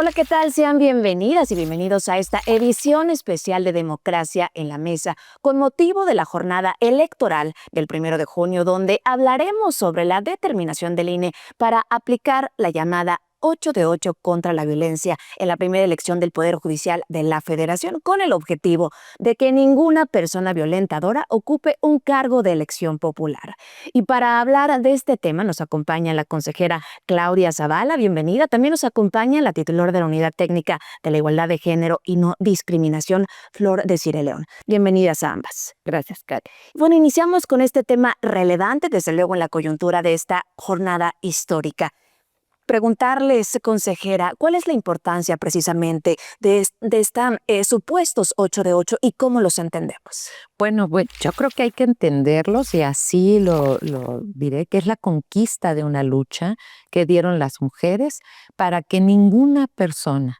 Hola, ¿qué tal? Sean bienvenidas y bienvenidos a esta edición especial de Democracia en la Mesa con motivo de la jornada electoral del 1 de junio, donde hablaremos sobre la determinación del INE para aplicar la llamada 8 de 8 contra la violencia en la primera elección del Poder Judicial de la Federación, con el objetivo de que ninguna persona violentadora ocupe un cargo de elección popular. Y para hablar de este tema nos acompaña la consejera Claudia Zavala, bienvenida. También nos acompaña la titular de la Unidad Técnica de la Igualdad de Género y No Discriminación, Flor Desiree León. Bienvenidas a ambas. Gracias, Katy. Bueno, iniciamos con este tema relevante, desde luego en la coyuntura de esta jornada histórica. Preguntarles, consejera, ¿cuál es la importancia precisamente de estos supuestos 8 de 8 y cómo los entendemos? Bueno, yo creo que hay que entenderlos y así lo diré, que es la conquista de una lucha que dieron las mujeres para que ninguna persona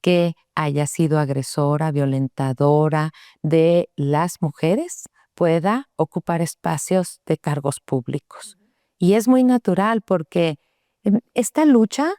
que haya sido agresora, violentadora de las mujeres pueda ocupar espacios de cargos públicos. Y es muy natural porque esta lucha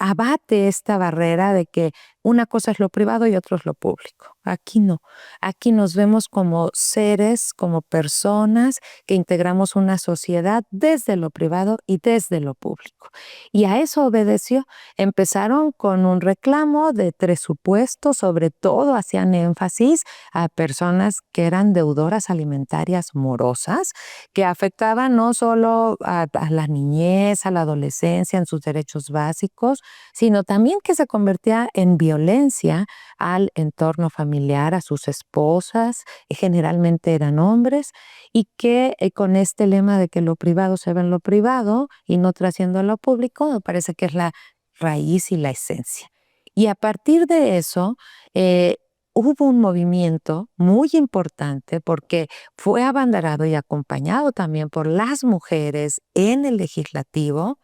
abate esta barrera de que una cosa es lo privado y otro es lo público. Aquí no. Aquí nos vemos como seres, como personas que integramos una sociedad desde lo privado y desde lo público. Y a eso obedeció. Empezaron con un reclamo de 3 supuestos, sobre todo hacían énfasis a personas que eran deudoras alimentarias morosas, que afectaban no solo a la niñez, a la adolescencia, en sus derechos básicos, sino también que se convertía en violencia al entorno familiar, a sus esposas, generalmente eran hombres, y que con este lema de que lo privado se ve en lo privado y no trasciende a lo público, me parece que es la raíz y la esencia. Y a partir de eso, hubo un movimiento muy importante porque fue abanderado y acompañado también por las mujeres en el legislativo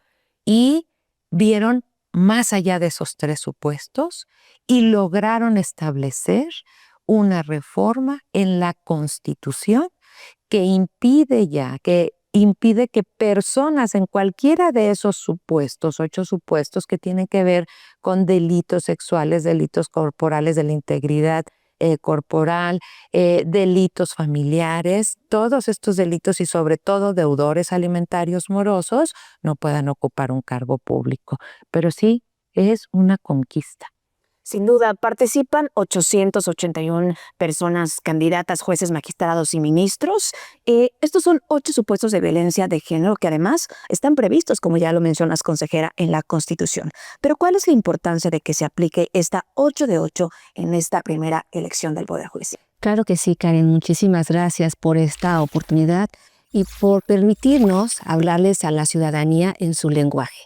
y vieron más allá de esos 3 supuestos y lograron establecer una reforma en la Constitución que impide que personas en cualquiera de esos supuestos, 8 supuestos que tienen que ver con delitos sexuales, delitos corporales de la integridad corporal, delitos familiares, todos estos delitos y sobre todo deudores alimentarios morosos no puedan ocupar un cargo público. Pero sí es una conquista. Sin duda, participan 881 personas candidatas, jueces, magistrados y ministros. Estos son 8 supuestos de violencia de género que además están previstos, como ya lo mencionas, consejera, en la Constitución. Pero ¿cuál es la importancia de que se aplique esta 8 de 8 en esta primera elección del Poder Judicial? Claro que sí, Karen. Muchísimas gracias por esta oportunidad y por permitirnos hablarles a la ciudadanía en su lenguaje.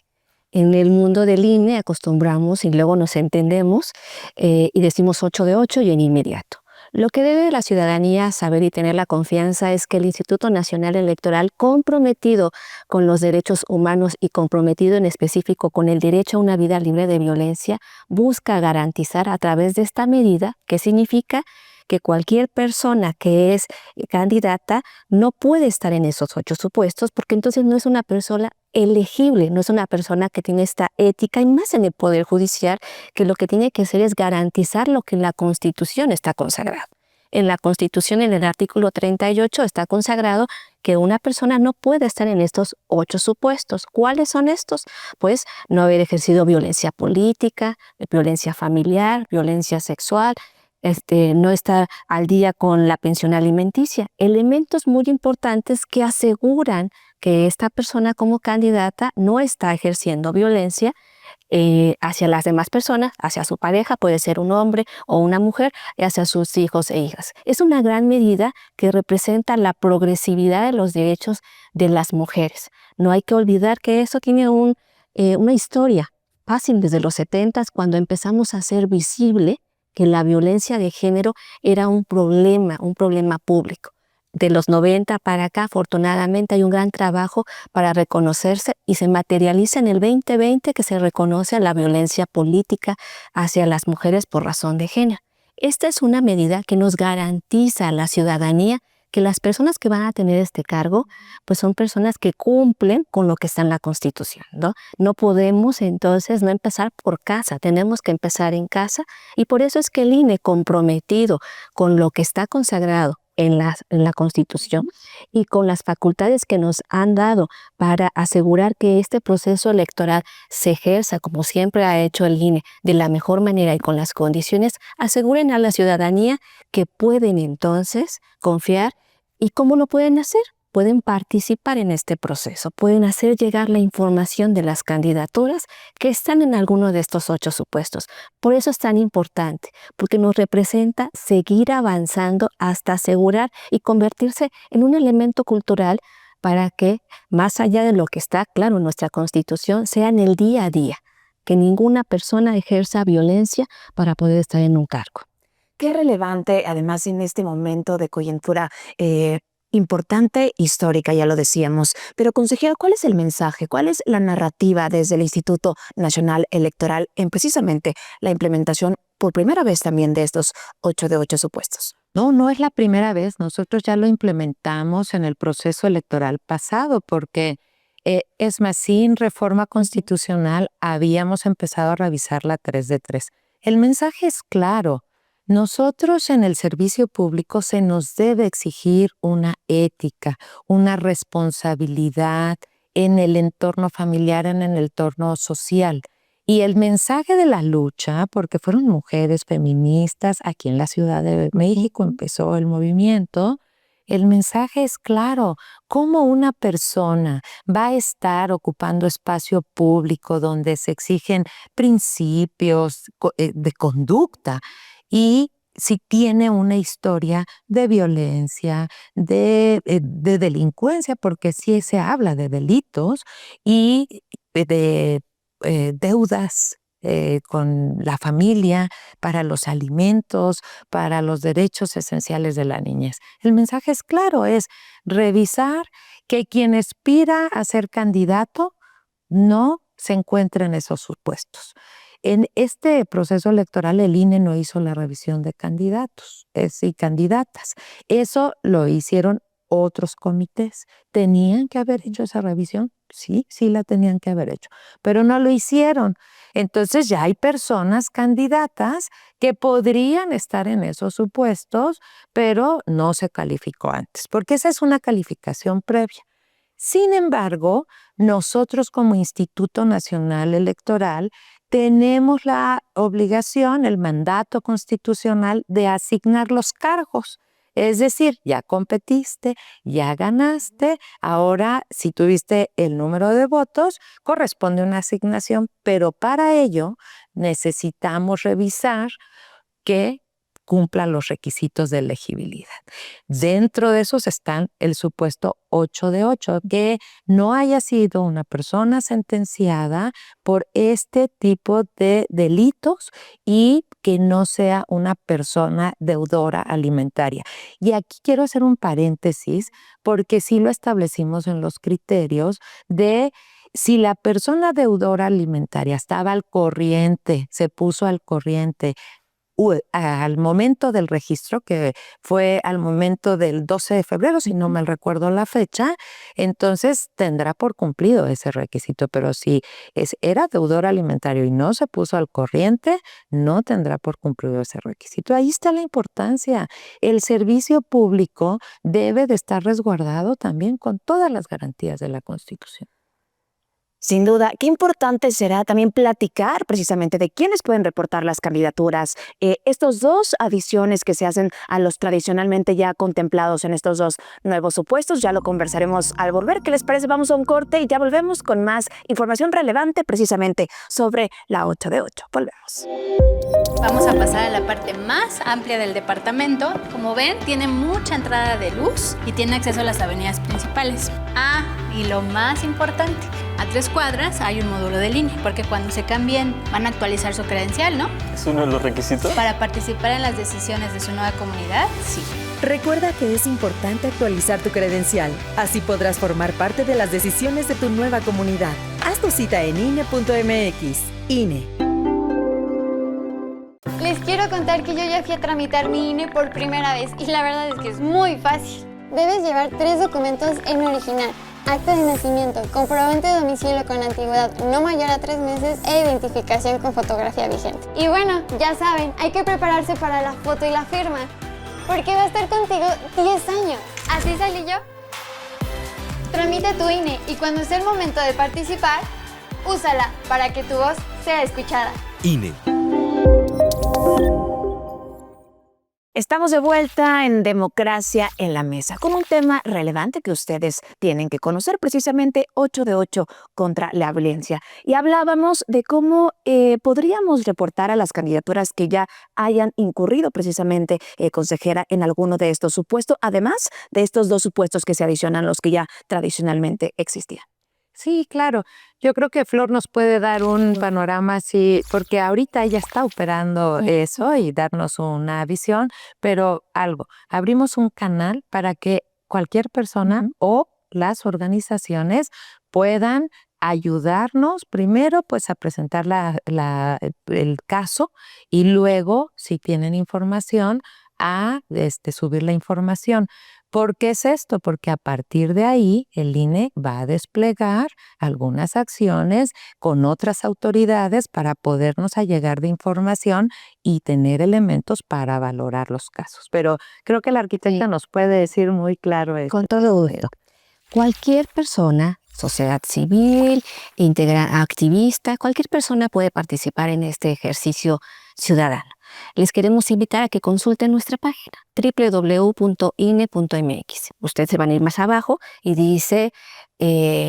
En el mundo del INE acostumbramos y luego nos entendemos y decimos 8 de 8 y en inmediato. Lo que debe la ciudadanía saber y tener la confianza es que el Instituto Nacional Electoral, comprometido con los derechos humanos y comprometido en específico con el derecho a una vida libre de violencia, busca garantizar a través de esta medida, que significa que cualquier persona que es candidata no puede estar en esos 8 supuestos porque entonces no es una persona elegible, no es una persona que tiene esta ética y más en el Poder Judicial, que lo que tiene que hacer es garantizar lo que en la Constitución está consagrado. En la Constitución, en el artículo 38, está consagrado que una persona no puede estar en estos 8 supuestos. ¿Cuáles son estos? Pues no haber ejercido violencia política, violencia familiar, violencia sexual, no estar al día con la pensión alimenticia. Elementos muy importantes que aseguran que esta persona como candidata no está ejerciendo violencia hacia las demás personas, hacia su pareja, puede ser un hombre o una mujer, y hacia sus hijos e hijas. Es una gran medida que representa la progresividad de los derechos de las mujeres. No hay que olvidar que eso tiene una historia fácil desde los 70s, cuando empezamos a hacer visible que la violencia de género era un problema público. De los 90 para acá, afortunadamente, hay un gran trabajo para reconocerse y se materializa en el 2020 que se reconoce la violencia política hacia las mujeres por razón de género. Esta es una medida que nos garantiza a la ciudadanía que las personas que van a tener este cargo, pues son personas que cumplen con lo que está en la Constitución, ¿no? No podemos entonces no empezar por casa, tenemos que empezar en casa, y por eso es que el INE, comprometido con lo que está consagrado en la Constitución y con las facultades que nos han dado para asegurar que este proceso electoral se ejerza como siempre ha hecho el INE, de la mejor manera y con las condiciones, aseguren a la ciudadanía que pueden entonces confiar. ¿Y cómo lo pueden hacer? Pueden participar en este proceso, pueden hacer llegar la información de las candidaturas que están en alguno de estos 8 supuestos. Por eso es tan importante, porque nos representa seguir avanzando hasta asegurar y convertirse en un elemento cultural para que, más allá de lo que está claro en nuestra Constitución, sea en el día a día, que ninguna persona ejerza violencia para poder estar en un cargo. Qué relevante, además, en este momento de coyuntura importante, histórica, ya lo decíamos. Pero, consejero, ¿cuál es el mensaje? ¿Cuál es la narrativa desde el Instituto Nacional Electoral en precisamente la implementación por primera vez también de estos 8 de 8 supuestos? No es la primera vez. Nosotros ya lo implementamos en el proceso electoral pasado porque, es más, sin reforma constitucional habíamos empezado a revisar la 3 de 3. El mensaje es claro. Nosotros en el servicio público se nos debe exigir una ética, una responsabilidad en el entorno familiar, en el entorno social. Y el mensaje de la lucha, porque fueron mujeres feministas, aquí en la Ciudad de México empezó el movimiento, el mensaje es claro: cómo una persona va a estar ocupando espacio público donde se exigen principios de conducta, y si tiene una historia de violencia, de delincuencia, porque sí se habla de delitos y de deudas con la familia, para los alimentos, para los derechos esenciales de la niñez. El mensaje es claro, es revisar que quien aspira a ser candidato no se encuentre en esos supuestos. En este proceso electoral el INE no hizo la revisión de candidatos y candidatas. Eso lo hicieron otros comités. ¿Tenían que haber hecho esa revisión? Sí la tenían que haber hecho, pero no lo hicieron. Entonces ya hay personas candidatas que podrían estar en esos supuestos, pero no se calificó antes, porque esa es una calificación previa. Sin embargo, nosotros como Instituto Nacional Electoral tenemos la obligación, el mandato constitucional de asignar los cargos. Es decir, ya competiste, ya ganaste, ahora si tuviste el número de votos, corresponde una asignación, pero para ello necesitamos revisar que cumplan los requisitos de elegibilidad. Dentro de esos están el supuesto 8 de 8, que no haya sido una persona sentenciada por este tipo de delitos y que no sea una persona deudora alimentaria. Y aquí quiero hacer un paréntesis porque sí lo establecimos en los criterios de si la persona deudora alimentaria estaba al corriente, se puso al corriente al momento del registro, que fue al momento del 12 de febrero, si no mal recuerdo la fecha, entonces tendrá por cumplido ese requisito. Pero si era deudor alimentario y no se puso al corriente, no tendrá por cumplido ese requisito. Ahí está la importancia. El servicio público debe de estar resguardado también con todas las garantías de la Constitución. Sin duda, qué importante será también platicar precisamente de quiénes pueden reportar las candidaturas. Estos 2 adiciones que se hacen a los tradicionalmente ya contemplados en estos 2 nuevos supuestos, ya lo conversaremos al volver. ¿Qué les parece? Vamos a un corte y ya volvemos con más información relevante precisamente sobre la 8 de 8. Volvemos. Vamos a pasar a la parte más amplia del departamento. Como ven, tiene mucha entrada de luz y tiene acceso a las avenidas principales. Y lo más importante, a 3 cuadras hay un módulo de INE, porque cuando se cambien van a actualizar su credencial, ¿no? ¿Es uno de los requisitos? Para participar en las decisiones de su nueva comunidad, sí. Recuerda que es importante actualizar tu credencial. Así podrás formar parte de las decisiones de tu nueva comunidad. Haz tu cita en INE.mx. INE. Les quiero contar que yo ya fui a tramitar mi INE por primera vez y la verdad es que es muy fácil. Debes llevar 3 documentos en original: acta de nacimiento, comprobante de domicilio con antigüedad no mayor a 3 meses e identificación con fotografía vigente. Y bueno, ya saben, hay que prepararse para la foto y la firma, porque va a estar contigo 10 años. ¿Así salí yo? Tramita tu INE y cuando sea el momento de participar, úsala para que tu voz sea escuchada. INE. Estamos de vuelta en Democracia en la Mesa con un tema relevante que ustedes tienen que conocer, precisamente 8 de 8 contra la violencia. Y hablábamos de cómo podríamos reportar a las candidaturas que ya hayan incurrido precisamente, consejera, en alguno de estos supuestos, además de estos 2 supuestos que se adicionan los que ya tradicionalmente existían. Sí, claro. Yo creo que Flor nos puede dar un panorama así, porque ahorita ella está operando eso y darnos una visión, pero abrimos un canal para que cualquier persona o las organizaciones puedan ayudarnos primero pues a presentar el caso y luego, si tienen información, a subir la información. ¿Por qué es esto? Porque a partir de ahí el INE va a desplegar algunas acciones con otras autoridades para podernos allegar de información y tener elementos para valorar los casos. Pero creo que la arquitecta nos puede decir muy claro esto. Con todo gusto. Cualquier persona, sociedad civil, activista, cualquier persona puede participar en este ejercicio ciudadano. Les queremos invitar a que consulten nuestra página www.ine.mx. Ustedes se van a ir más abajo y dice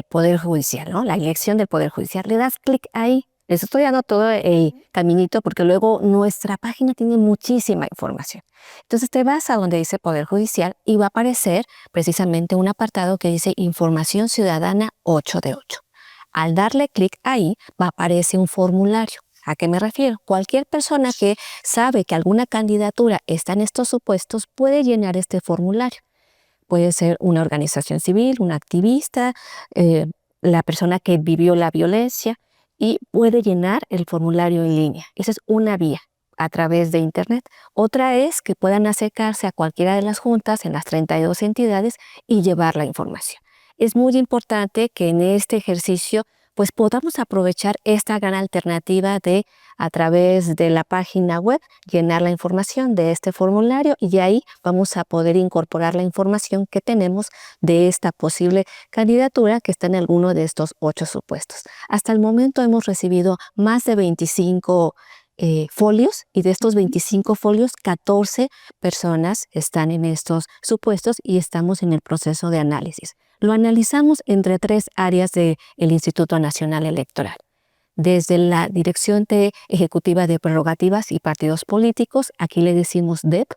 Poder Judicial, ¿no? La elección del Poder Judicial. Le das clic ahí. Les estoy dando todo el caminito porque luego nuestra página tiene muchísima información. Entonces te vas a donde dice Poder Judicial y va a aparecer precisamente un apartado que dice Información Ciudadana 8 de 8. Al darle clic ahí va a aparecer un formulario. ¿A qué me refiero? Cualquier persona que sabe que alguna candidatura está en estos supuestos puede llenar este formulario. Puede ser una organización civil, un activista, la persona que vivió la violencia y puede llenar el formulario en línea. Esa es una vía a través de internet. Otra es que puedan acercarse a cualquiera de las juntas en las 32 entidades y llevar la información. Es muy importante que en este ejercicio pues podamos aprovechar esta gran alternativa de, a través de la página web, llenar la información de este formulario y de ahí vamos a poder incorporar la información que tenemos de esta posible candidatura que está en alguno de estos 8 supuestos. Hasta el momento hemos recibido más de 25 folios y de estos 25 folios, 14 personas están en estos supuestos y estamos en el proceso de análisis. Lo analizamos entre 3 áreas del Instituto Nacional Electoral. Desde la Dirección Ejecutiva de Prerrogativas y Partidos Políticos, aquí le decimos DEP.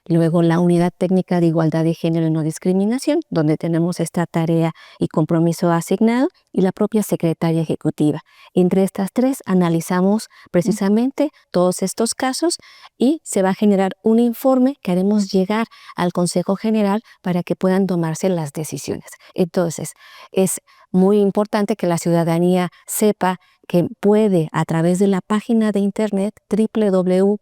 Luego la Unidad Técnica de Igualdad de Género y No Discriminación, donde tenemos esta tarea y compromiso asignado, y la propia Secretaría Ejecutiva. Entre estas 3 analizamos precisamente todos estos casos y se va a generar un informe que haremos llegar al Consejo General para que puedan tomarse las decisiones. Entonces, es muy importante que la ciudadanía sepa que puede, a través de la página de internet www.ine.mx,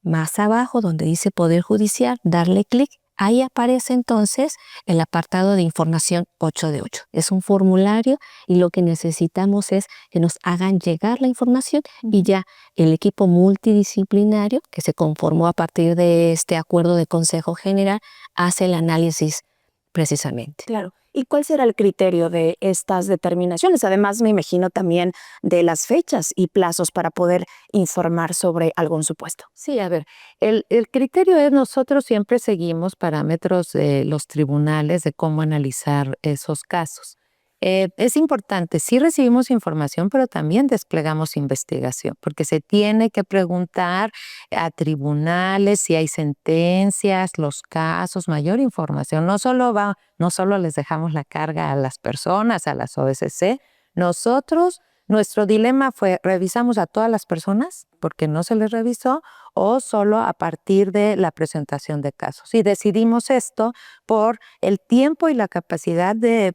más abajo donde dice Poder Judicial, darle clic. Ahí aparece entonces el apartado de información 8 de 8. Es un formulario y lo que necesitamos es que nos hagan llegar la información y ya el equipo multidisciplinario que se conformó a partir de este acuerdo de Consejo General hace el análisis precisamente. Claro. ¿Y cuál será el criterio de estas determinaciones? Además, me imagino también de las fechas y plazos para poder informar sobre algún supuesto. Sí, a ver, el criterio es nosotros siempre seguimos parámetros de los tribunales de cómo analizar esos casos. Es importante, sí recibimos información, pero también desplegamos investigación, porque se tiene que preguntar a tribunales si hay sentencias, los casos, mayor información. No solo les dejamos la carga a las personas, a las OSC. Nuestro dilema fue, ¿revisamos a todas las personas porque no se les revisó o solo a partir de la presentación de casos? Y decidimos esto por el tiempo y la capacidad de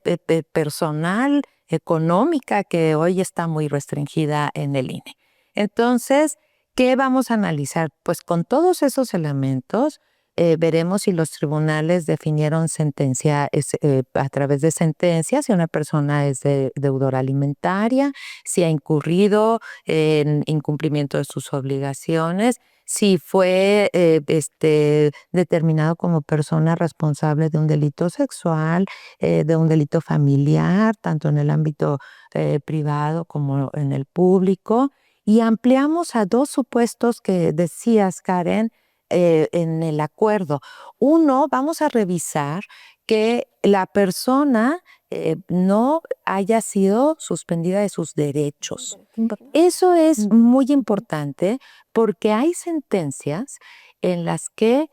personal económica que hoy está muy restringida en el INE. Entonces, ¿qué vamos a analizar? Pues con todos esos elementos veremos si los tribunales definieron sentencia a través de sentencias, si una persona es deudora alimentaria, si ha incurrido en incumplimiento de sus obligaciones, si fue determinado como persona responsable de un delito sexual, de un delito familiar, tanto en el ámbito privado como en el público. Y ampliamos a 2 supuestos que decías, Karen, en el acuerdo. Uno, vamos a revisar que la persona no haya sido suspendida de sus derechos. Eso es muy importante porque hay sentencias en las que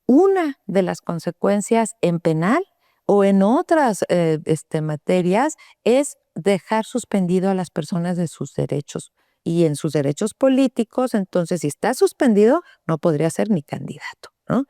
una de las consecuencias en penal o en otras materias es dejar suspendido a las personas de sus derechos. Y en sus derechos políticos, entonces, si está suspendido, no podría ser ni candidato, ¿no?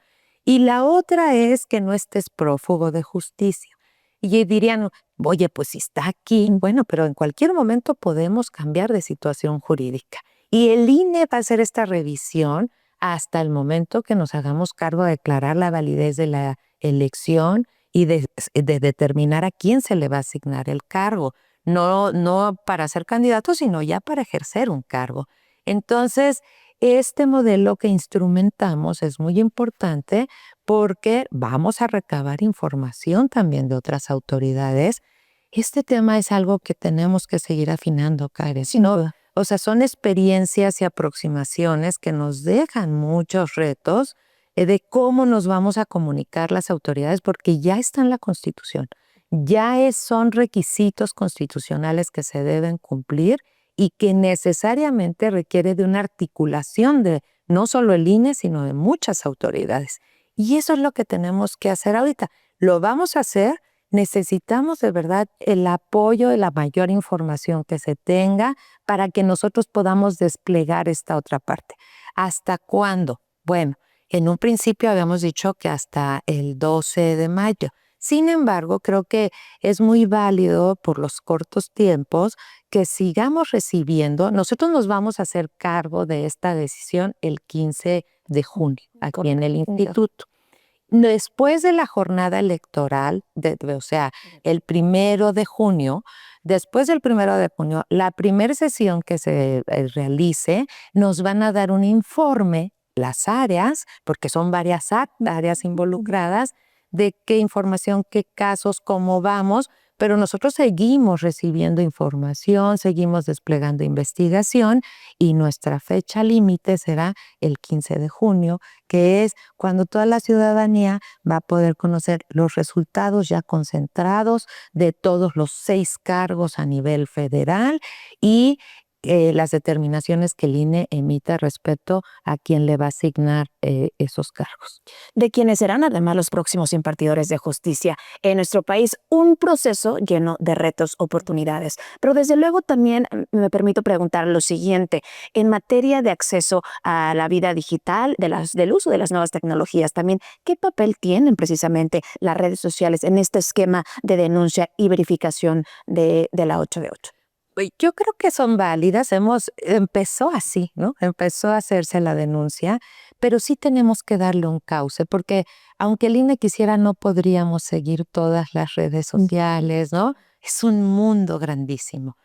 Y la otra es que no estés prófugo de justicia. Y dirían, oye, pues si está aquí, bueno, pero en cualquier momento podemos cambiar de situación jurídica. Y el INE va a hacer esta revisión hasta el momento que nos hagamos cargo de declarar la validez de la elección y de determinar a quién se le va a asignar el cargo. No para ser candidato, sino ya para ejercer un cargo. Entonces, este modelo que instrumentamos es muy importante porque vamos a recabar información también de otras autoridades. Este tema es algo que tenemos que seguir afinando, Karen. O sea, son experiencias y aproximaciones que nos dejan muchos retos de cómo nos vamos a comunicar las autoridades, porque ya está en la Constitución. Son requisitos constitucionales que se deben cumplir y que necesariamente requiere de una articulación de no solo el INE, sino de muchas autoridades. Y eso es lo que tenemos que hacer ahorita. Lo vamos a hacer, necesitamos de verdad el apoyo de la mayor información que se tenga para que nosotros podamos desplegar esta otra parte. ¿Hasta cuándo? Bueno, en un principio habíamos dicho que hasta el 12 de mayo. Sin embargo, creo que es muy válido por los cortos tiempos que sigamos recibiendo. Nosotros nos vamos a hacer cargo de esta decisión el 15 de junio, aquí en el instituto. Después de la jornada electoral, o sea, el 1 de junio, después del 1 de junio, la primera sesión que se realice, nos van a dar un informe, las áreas, porque son varias áreas involucradas, de qué información, qué casos, cómo vamos, pero nosotros seguimos recibiendo información, seguimos desplegando investigación y nuestra fecha límite será el 15 de junio, que es cuando toda la ciudadanía va a poder conocer los resultados ya concentrados de todos los 6 cargos a nivel federal y las determinaciones que el INE emita respecto a quién le va a asignar esos cargos. De quienes serán además los próximos impartidores de justicia en nuestro país, un proceso lleno de retos, oportunidades. Pero desde luego también me permito preguntar lo siguiente, en materia de acceso a la vida digital, del uso de las nuevas tecnologías también, ¿qué papel tienen precisamente las redes sociales en este esquema de denuncia y verificación de la 8 de 8? Yo creo que son válidas. Empezó así, ¿no? Empezó a hacerse la denuncia, pero sí tenemos que darle un cauce, porque aunque el INE quisiera, no podríamos seguir todas las redes sociales, ¿no? Es un mundo grandísimo.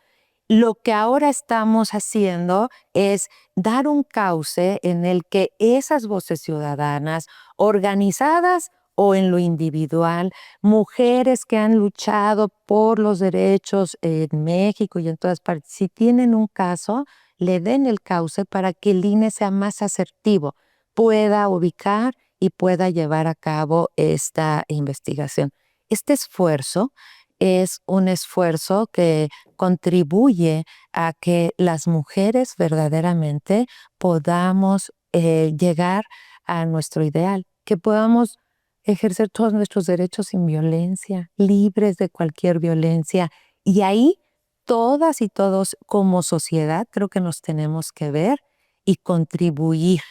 Lo que ahora estamos haciendo es dar un cauce en el que esas voces ciudadanas organizadas o en lo individual, mujeres que han luchado por los derechos en México y en todas partes, si tienen un caso, le den el cauce para que el INE sea más asertivo, pueda ubicar y pueda llevar a cabo esta investigación. Este esfuerzo es un esfuerzo que contribuye a que las mujeres verdaderamente podamos llegar a nuestro ideal, que podamos ejercer todos nuestros derechos sin violencia, libres de cualquier violencia. Y ahí todas y todos como sociedad creo que nos tenemos que ver y contribuir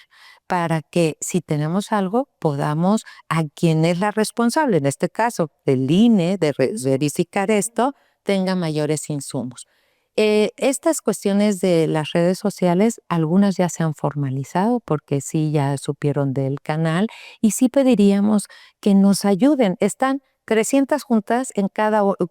para que si tenemos algo podamos a quien es la responsable, en este caso del INE, de verificar esto, tenga mayores insumos. Estas cuestiones de las redes sociales, algunas ya se han formalizado porque sí ya supieron del canal y sí pediríamos que nos ayuden. Están 300 juntas,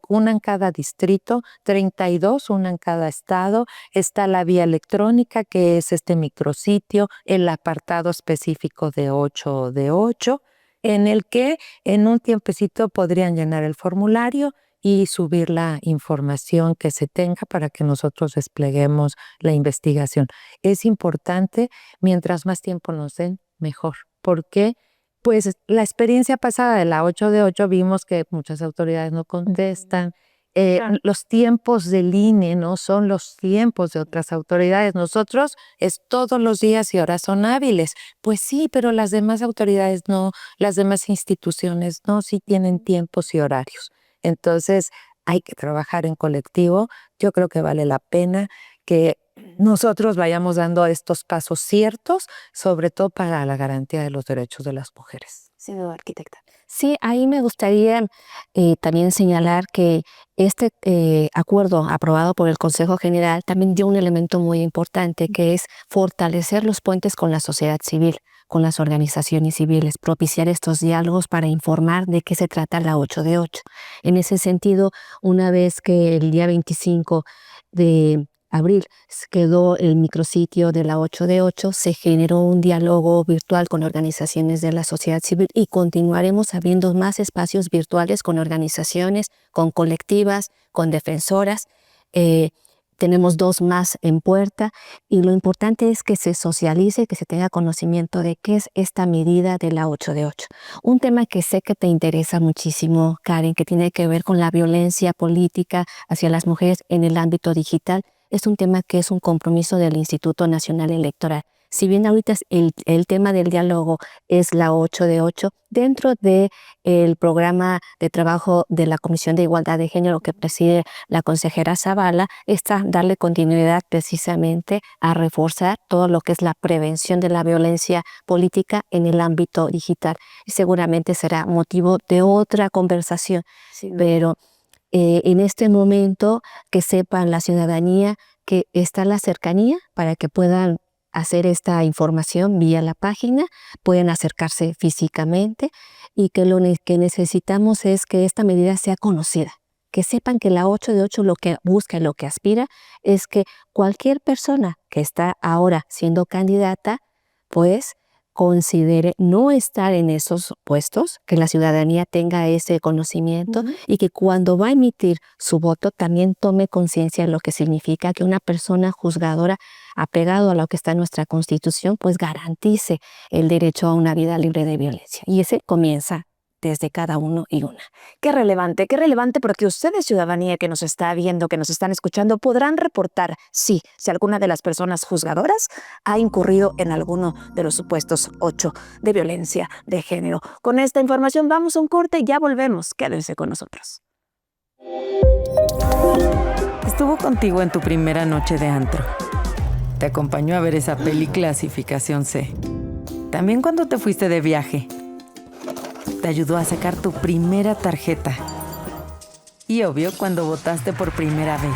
una en cada distrito, 32, una en cada estado. Está la vía electrónica, que es este micrositio, el apartado específico de 8 de 8, en el que en un tiempecito podrían llenar el formulario y subir la información que se tenga para que nosotros despleguemos la investigación. Es importante, mientras más tiempo nos den, mejor. ¿Por qué? Pues la experiencia pasada de la 8 de 8 vimos que muchas autoridades no contestan. Claro. Los tiempos del INE no son los tiempos de otras autoridades. Nosotros es todos los días y horas son hábiles. Pues sí, pero las demás autoridades no, las demás instituciones no, sí tienen tiempos y horarios. Entonces hay que trabajar en colectivo. Yo creo que vale la pena que nosotros vayamos dando estos pasos ciertos, sobre todo para la garantía de los derechos de las mujeres. Sin duda, arquitecta. Sí, ahí me gustaría también señalar que este acuerdo aprobado por el Consejo General también dio un elemento muy importante, que es fortalecer los puentes con la sociedad civil, con las organizaciones civiles, propiciar estos diálogos para informar de qué se trata la 8 de 8. En ese sentido, una vez que el día 25 de abril quedó el micrositio de la 8 de 8, se generó un diálogo virtual con organizaciones de la sociedad civil y continuaremos abriendo más espacios virtuales con organizaciones, con colectivas, con defensoras. Tenemos 2 más en puerta y lo importante es que se socialice, que se tenga conocimiento de qué es esta medida de la 8 de 8. Un tema que sé que te interesa muchísimo, Karen, que tiene que ver con la violencia política hacia las mujeres en el ámbito digital. Es un tema que es un compromiso del Instituto Nacional Electoral. Si bien ahorita el tema del diálogo es la 8 de 8, dentro del programa de trabajo de la Comisión de Igualdad de Género que preside la consejera Zavala, está darle continuidad precisamente a reforzar todo lo que es la prevención de la violencia política en el ámbito digital. Y seguramente será motivo de otra conversación, pero en este momento que sepan la ciudadanía que está la cercanía para que puedan hacer esta información vía la página, pueden acercarse físicamente y que lo que necesitamos es que esta medida sea conocida, que sepan que la 8 de 8 lo que busca, lo que aspira es que cualquier persona que está ahora siendo candidata, pues considere no estar en esos puestos, que la ciudadanía tenga ese conocimiento y que cuando va a emitir su voto también tome conciencia de lo que significa que una persona juzgadora, apegado a lo que está en nuestra Constitución, pues garantice el derecho a una vida libre de violencia. Y ese comienza desde cada uno y una. Qué relevante porque ustedes, ciudadanía que nos está viendo, que nos están escuchando, podrán reportar si alguna de las personas juzgadoras ha incurrido en alguno de los supuestos 8 de violencia de género. Con esta información vamos a un corte y ya volvemos. Quédense con nosotros. Estuvo contigo en tu primera noche de antro. Te acompañó a ver esa peli Clasificación C. También cuando te fuiste de viaje. Te ayudó a sacar tu primera tarjeta. Y obvio, cuando votaste por primera vez.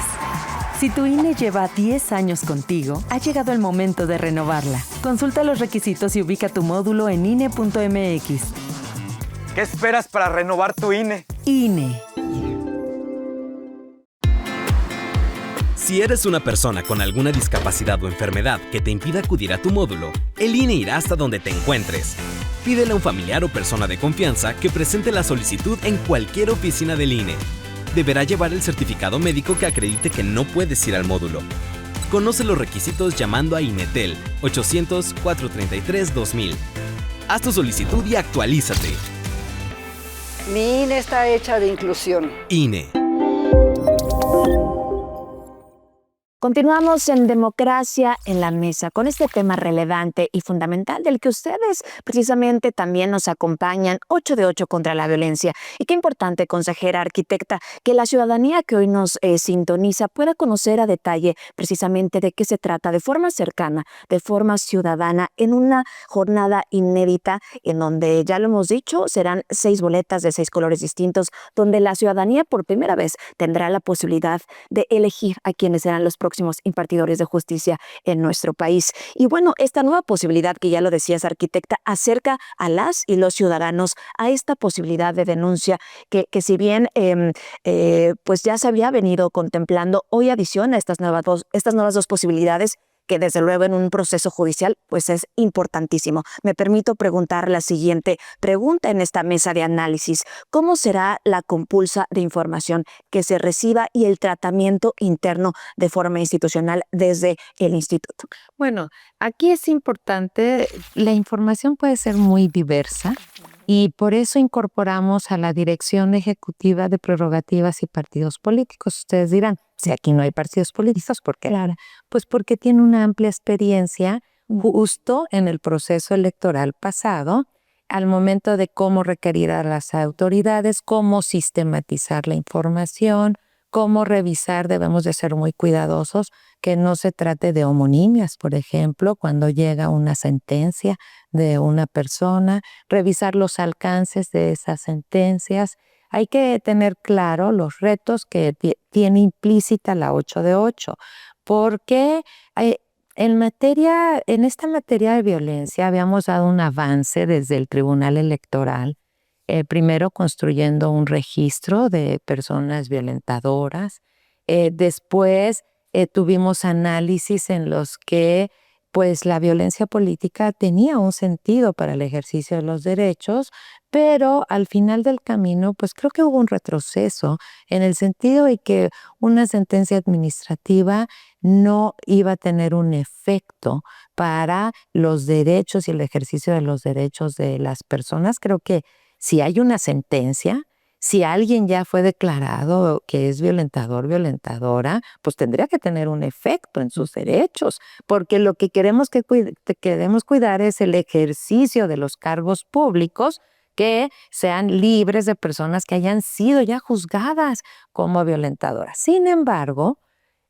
Si tu INE lleva 10 años contigo, ha llegado el momento de renovarla. Consulta los requisitos y ubica tu módulo en INE.mx. ¿Qué esperas para renovar tu INE? INE. Si eres una persona con alguna discapacidad o enfermedad que te impida acudir a tu módulo, el INE irá hasta donde te encuentres. Pídele a un familiar o persona de confianza que presente la solicitud en cualquier oficina del INE. Deberá llevar el certificado médico que acredite que no puedes ir al módulo. Conoce los requisitos llamando a INETEL 800-433-2000. Haz tu solicitud y actualízate. Mi INE está hecha de inclusión. INE. Continuamos en Democracia en la Mesa con este tema relevante y fundamental del que ustedes precisamente también nos acompañan, 8 de 8 contra la violencia. Y qué importante, consejera, arquitecta, que la ciudadanía que hoy nos sintoniza pueda conocer a detalle precisamente de qué se trata de forma cercana, de forma ciudadana, en una jornada inédita en donde, ya lo hemos dicho, serán 6 boletas de 6 colores distintos, donde la ciudadanía por primera vez tendrá la posibilidad de elegir a quienes serán los próximos impartidores de justicia en nuestro país. Y bueno, esta nueva posibilidad que ya lo decías, arquitecta, acerca a las y los ciudadanos a esta posibilidad de denuncia que si bien pues ya se había venido contemplando, hoy adiciona estas nuevas dos posibilidades que desde luego en un proceso judicial pues es importantísimo. Me permito preguntar la siguiente pregunta en esta mesa de análisis. ¿Cómo será la compulsa de información que se reciba y el tratamiento interno de forma institucional desde el instituto? Bueno, aquí es importante, la información puede ser muy diversa y por eso incorporamos a la Dirección Ejecutiva de Prerrogativas y Partidos Políticos. Ustedes dirán, si aquí no hay partidos políticos, ¿por qué? Claro. Pues porque tiene una amplia experiencia justo en el proceso electoral pasado, al momento de cómo requerir a las autoridades, cómo sistematizar la información, cómo revisar. Debemos de ser muy cuidadosos que no se trate de homonimias, por ejemplo, cuando llega una sentencia de una persona, revisar los alcances de esas sentencias. Hay que tener claro los retos que tiene implícita la 8 de 8, porque en esta materia de violencia habíamos dado un avance desde el Tribunal Electoral, primero construyendo un registro de personas violentadoras, después tuvimos análisis en los que pues la violencia política tenía un sentido para el ejercicio de los derechos, pero al final del camino pues creo que hubo un retroceso en el sentido de que una sentencia administrativa no iba a tener un efecto para los derechos y el ejercicio de los derechos de las personas. Creo que si hay una sentencia, si alguien ya fue declarado que es violentador, violentadora, pues tendría que tener un efecto en sus derechos, porque lo que queremos cuidar es el ejercicio de los cargos públicos que sean libres de personas que hayan sido ya juzgadas como violentadoras. Sin embargo,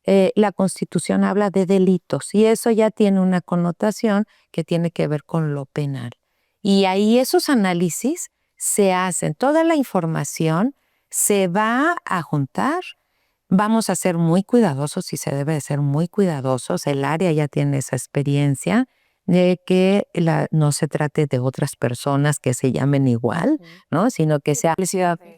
la Constitución habla de delitos y eso ya tiene una connotación que tiene que ver con lo penal. Y ahí esos análisis se hacen, toda la información se va a juntar. Vamos a ser muy cuidadosos y se debe de ser muy cuidadosos. El área ya tiene esa experiencia de que no se trate de otras personas que se llamen igual, ¿no? Sino que sea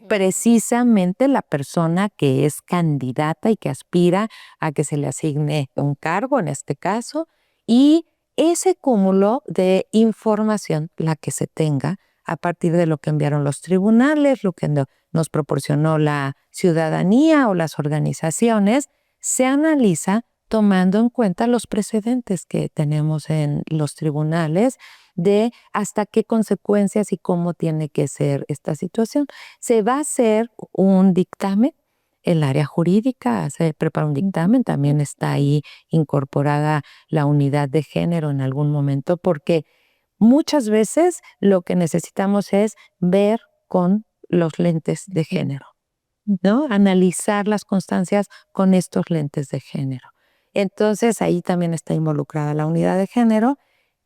precisamente la persona que es candidata y que aspira a que se le asigne un cargo, en este caso, y ese cúmulo de información, la que se tenga, a partir de lo que enviaron los tribunales, lo que nos proporcionó la ciudadanía o las organizaciones, se analiza tomando en cuenta los precedentes que tenemos en los tribunales de hasta qué consecuencias y cómo tiene que ser esta situación. Se va a hacer un dictamen, el área jurídica se prepara un dictamen, también está ahí incorporada la unidad de género en algún momento, porque muchas veces lo que necesitamos es ver con los lentes de género, ¿no? Analizar las constancias con estos lentes de género. Entonces ahí también está involucrada la unidad de género.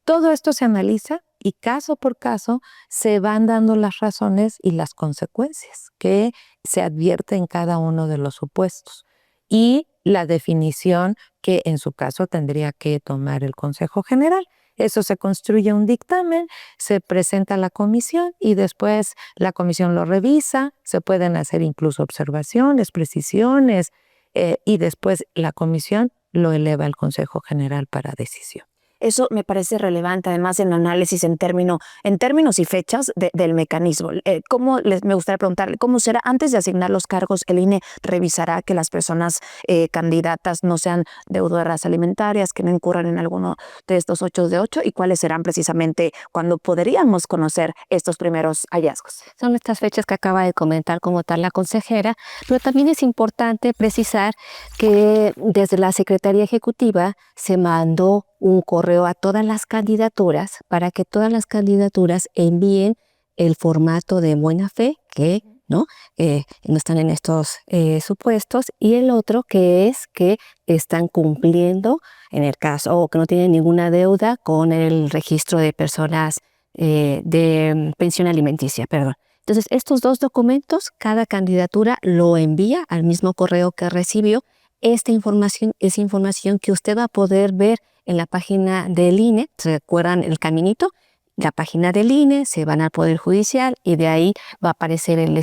Todo esto se analiza y caso por caso se van dando las razones y las consecuencias que se advierte en cada uno de los supuestos. Y la definición que en su caso tendría que tomar el Consejo General. Eso se construye un dictamen, se presenta a la comisión y después la comisión lo revisa, se pueden hacer incluso observaciones, precisiones y después la comisión lo eleva al Consejo General para decisión. Eso me parece relevante, además, en análisis en términos y fechas del mecanismo. Me gustaría preguntarle, ¿cómo será antes de asignar los cargos? ¿El INE revisará que las personas candidatas no sean deudoras alimentarias, que no incurran en alguno de estos 8 de 8? ¿Y cuáles serán precisamente cuando podríamos conocer estos primeros hallazgos? Son estas fechas que acaba de comentar como tal la consejera, pero también es importante precisar que desde la Secretaría Ejecutiva se mandó un correo a todas las candidaturas para que todas las candidaturas envíen el formato de buena fe que no están en estos supuestos, y el otro que es que están cumpliendo en el caso o que no tienen ninguna deuda con el registro de personas de pensión alimenticia, perdón. Entonces, estos dos documentos, cada candidatura lo envía al mismo correo que recibió. Esta información es información que usted va a poder ver en la página del INE. ¿Se recuerdan el caminito? La página del INE, se van al Poder Judicial y de ahí va a aparecer el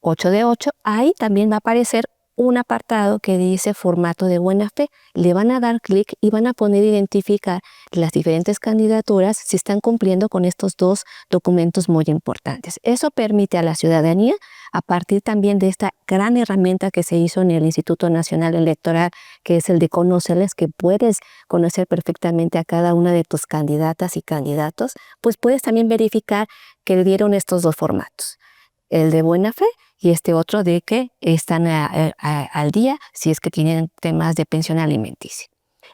8 de 8. Ahí también va a aparecer un apartado que dice formato de buena fe. Le van a dar clic y van a poder identificar las diferentes candidaturas si están cumpliendo con estos dos documentos muy importantes. Eso permite a la ciudadanía, a partir también de esta gran herramienta que se hizo en el Instituto Nacional Electoral, que es el de Conóceles, que puedes conocer perfectamente a cada una de tus candidatas y candidatos, pues puedes también verificar que le dieron estos dos formatos. El de buena fe y este otro de que están al día si es que tienen temas de pensión alimenticia.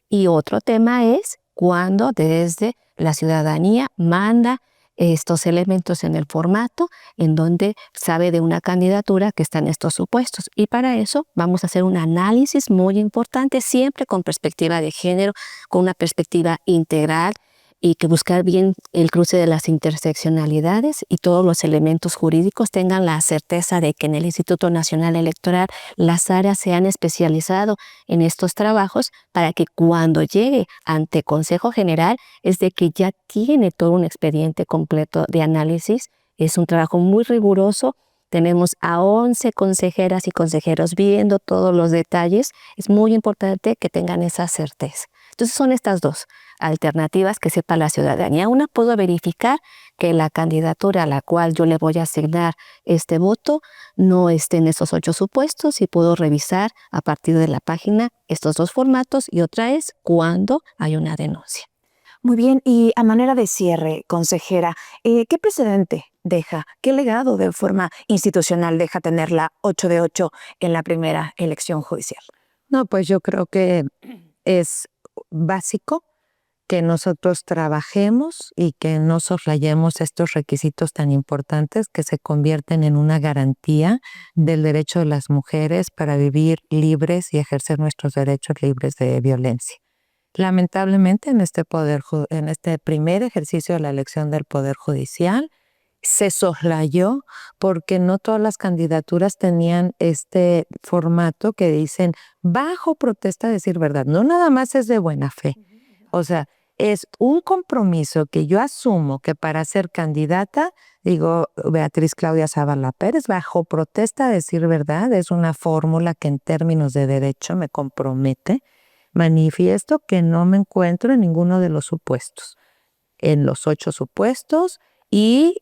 Y otro tema es cuando desde la ciudadanía manda estos elementos en el formato en donde sabe de una candidatura que está en estos supuestos. Y para eso vamos a hacer un análisis muy importante, siempre con perspectiva de género, con una perspectiva integral, y que buscar bien el cruce de las interseccionalidades y todos los elementos jurídicos tengan la certeza de que en el Instituto Nacional Electoral las áreas se han especializado en estos trabajos para que cuando llegue ante Consejo General es de que ya tiene todo un expediente completo de análisis. Es un trabajo muy riguroso. Tenemos a 11 consejeras y consejeros viendo todos los detalles. Es muy importante que tengan esa certeza. Entonces son estas dos alternativas que sepa la ciudadanía. Una, puedo verificar que la candidatura a la cual yo le voy a asignar este voto no esté en esos 8 supuestos, y puedo revisar a partir de la página estos dos formatos. Y otra es cuando hay una denuncia. Muy bien, y a manera de cierre, consejera, ¿qué precedente deja, qué legado de forma institucional deja tener la 8 de 8 en la primera elección judicial? No, pues yo creo que es básico que nosotros trabajemos y que no soslayemos estos requisitos tan importantes que se convierten en una garantía del derecho de las mujeres para vivir libres y ejercer nuestros derechos libres de violencia. Lamentablemente, en este primer ejercicio de la elección del Poder Judicial, se soslayó porque no todas las candidaturas tenían este formato que dicen bajo protesta de decir verdad. No nada más es de buena fe. O sea, es un compromiso que yo asumo que para ser candidata, digo, Beatriz Claudia Zavala Pérez, bajo protesta de decir verdad, es una fórmula que en términos de derecho me compromete. Manifiesto que no me encuentro en ninguno de los supuestos, en los 8 supuestos, y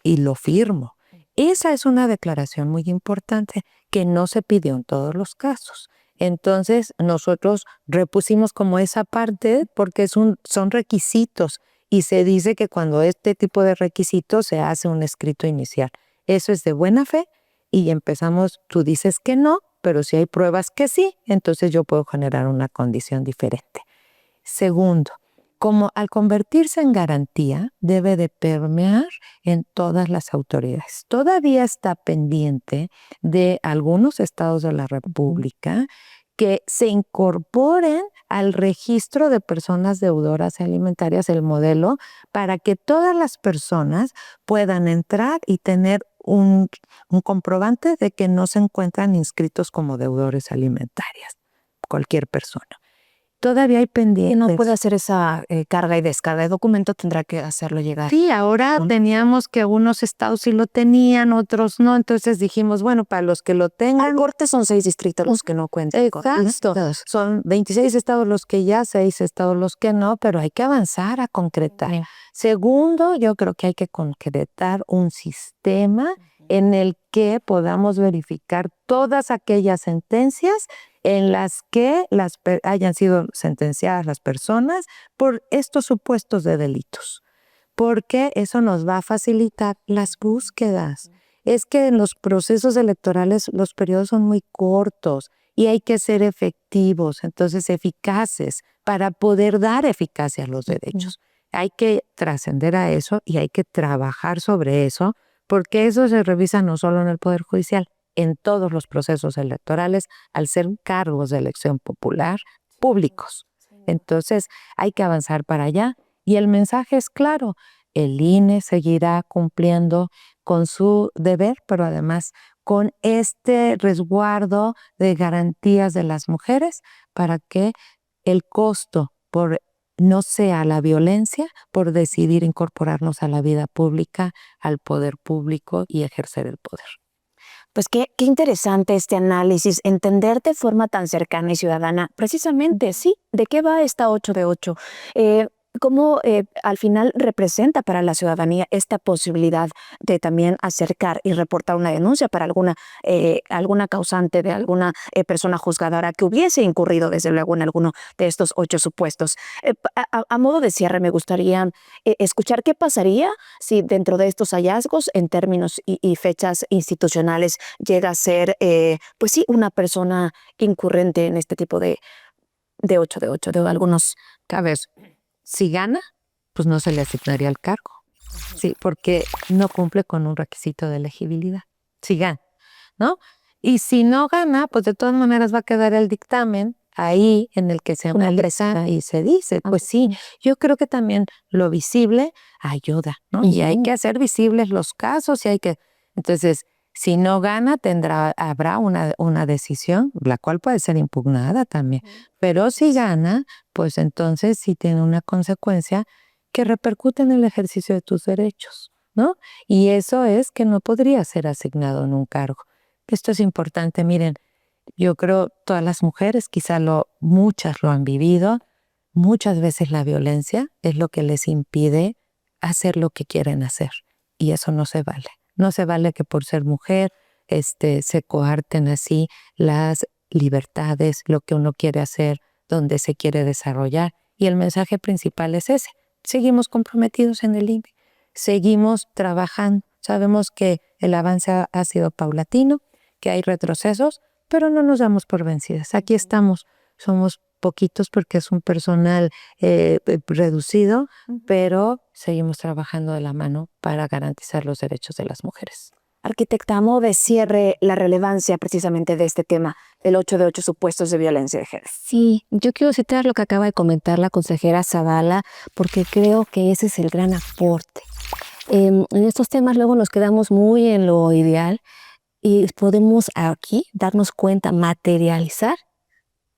lo firmo. Esa es una declaración muy importante que no se pidió en todos los casos. Entonces nosotros repusimos como esa parte porque son requisitos, y se dice que cuando este tipo de requisitos se hace un escrito inicial. Eso es de buena fe y empezamos, tú dices que no, pero si hay pruebas que sí, entonces yo puedo generar una condición diferente. Segundo, como al convertirse en garantía, debe de permear en todas las autoridades. Todavía está pendiente de algunos estados de la República que se incorporen al registro de personas deudoras alimentarias, el modelo, para que todas las personas puedan entrar y tener un comprobante de que no se encuentran inscritos como deudores alimentarias, cualquier persona. todavía hay pendientes. Que no puede hacer esa carga y descarga de documento, tendrá que hacerlo llegar. Sí, ahora teníamos que algunos estados sí lo tenían, otros no, entonces dijimos, bueno, para los que lo tengan. Al corte son 6 distritos los que no cuentan. Exacto. Son 26 estados los que ya, 6 estados los que no, pero hay que avanzar a concretar. Segundo, yo creo que hay que concretar un sistema en el que podamos verificar todas aquellas sentencias en las que hayan sido sentenciadas las personas por estos supuestos de delitos, porque eso nos va a facilitar las búsquedas. Es que en los procesos electorales los periodos son muy cortos y hay que ser efectivos, entonces eficaces, para poder dar eficacia a los derechos. Hay que trascender a eso y hay que trabajar sobre eso, porque eso se revisa no solo en el Poder Judicial, en todos los procesos electorales, al ser cargos de elección popular públicos. Entonces, hay que avanzar para allá. Y el mensaje es claro, el INE seguirá cumpliendo con su deber, pero además con este resguardo de garantías de las mujeres para que el costo no sea la violencia por decidir incorporarnos a la vida pública, al poder público y ejercer el poder. Pues qué interesante este análisis, entender de forma tan cercana y ciudadana, precisamente, sí, de qué va esta 8 de 8. Cómo al final representa para la ciudadanía esta posibilidad de también acercar y reportar una denuncia para alguna causante de alguna persona juzgadora que hubiese incurrido desde luego en alguno de estos 8 supuestos. A modo de cierre me gustaría escuchar qué pasaría si dentro de estos hallazgos en términos y fechas institucionales llega a ser pues sí, una persona incurrente en este tipo de 8 de 8, de algunos cabezas. Si gana, pues no se le asignaría el cargo. Sí, porque no cumple con un requisito de elegibilidad. Si gana, ¿no? Y si no gana, pues de todas maneras va a quedar el dictamen ahí en el que se analiza y se dice. Pues sí, yo creo que también lo visible ayuda, ¿no? Y hay que hacer visibles los casos y hay que... Entonces, si no gana, habrá una decisión, la cual puede ser impugnada también. Pero si gana, pues entonces sí tiene una consecuencia que repercute en el ejercicio de tus derechos, ¿no? Y eso es que no podría ser asignado en un cargo. Esto es importante, miren, yo creo todas las mujeres, muchas lo han vivido, muchas veces la violencia es lo que les impide hacer lo que quieren hacer y eso no se vale. No se vale que por ser mujer se coarten así las libertades, lo que uno quiere hacer, donde se quiere desarrollar. Y el mensaje principal es ese. Seguimos comprometidos en el INE, seguimos trabajando. Sabemos que el avance ha sido paulatino, que hay retrocesos, pero no nos damos por vencidas. Aquí estamos, somos poquitos porque es un personal reducido, pero seguimos trabajando de la mano para garantizar los derechos de las mujeres. Arquitecta, a modo de cierre, la relevancia precisamente de este tema, el 8 de 8 supuestos de violencia de género. Sí, yo quiero citar lo que acaba de comentar la consejera Zavala, porque creo que ese es el gran aporte. En estos temas luego nos quedamos muy en lo ideal y podemos aquí darnos cuenta, materializar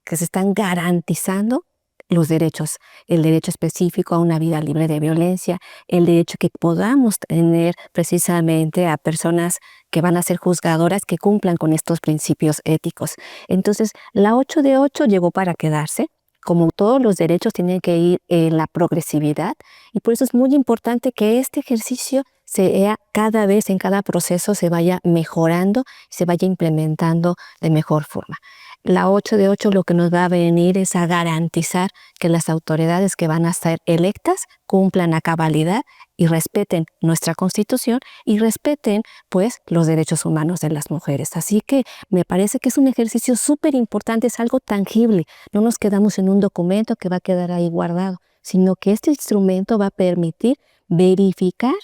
que se están garantizando los derechos, el derecho específico a una vida libre de violencia, el derecho que podamos tener precisamente a personas que van a ser juzgadoras que cumplan con estos principios éticos. Entonces, la 8 de 8 llegó para quedarse. Como todos los derechos tienen que ir en la progresividad y por eso es muy importante que este ejercicio sea cada vez, en cada proceso, se vaya mejorando, se vaya implementando de mejor forma. La 8 de 8 lo que nos va a venir es a garantizar que las autoridades que van a ser electas cumplan a cabalidad y respeten nuestra Constitución y respeten, pues, los derechos humanos de las mujeres. Así que me parece que es un ejercicio súper importante, es algo tangible. No nos quedamos en un documento que va a quedar ahí guardado, sino que este instrumento va a permitir verificar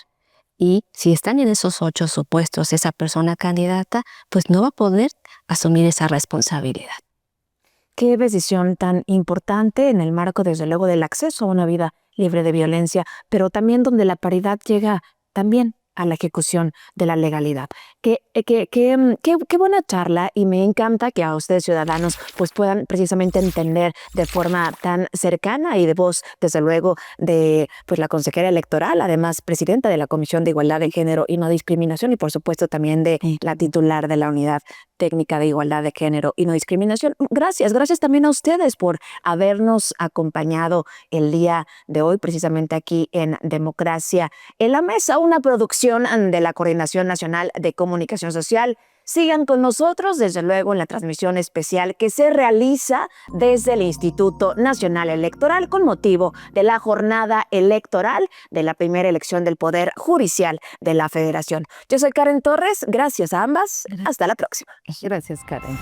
y si están en esos 8 supuestos esa persona candidata, pues no va a poder asumir esa responsabilidad. Qué decisión tan importante en el marco, desde luego, del acceso a una vida libre de violencia, pero también donde la paridad llega también a la ejecución de la legalidad. Qué buena charla, y me encanta que a ustedes, ciudadanos, pues puedan precisamente entender de forma tan cercana y de voz, desde luego, de pues la consejera electoral, además presidenta de la Comisión de Igualdad de Género y No Discriminación, y por supuesto también de la titular de la Unidad Técnica de Igualdad de Género y No Discriminación. Gracias también a ustedes por habernos acompañado el día de hoy, precisamente aquí en Democracia en la Mesa, una producción de la Coordinación Nacional de Comunicación Social. Sigan con nosotros, desde luego, en la transmisión especial que se realiza desde el Instituto Nacional Electoral con motivo de la jornada electoral de la primera elección del Poder Judicial de la Federación. Yo soy Karen Torres, gracias a ambas, hasta la próxima. Gracias, Karen.